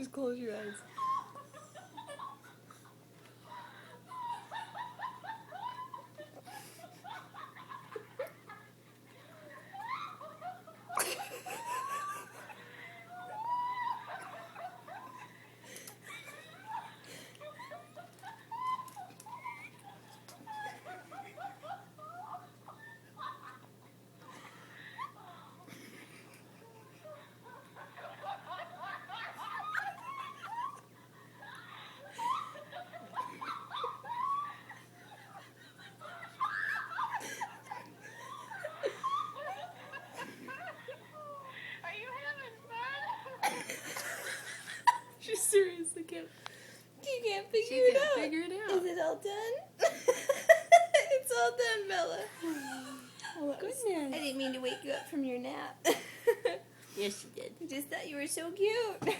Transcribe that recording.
Just close your eyes. She seriously can't. You can't figure She it can't out. figure it out. Is it all done? It's all done, Bella. Oh, Goodness. I didn't mean to wake you up from your nap. Yes, she did. I just thought you were so cute.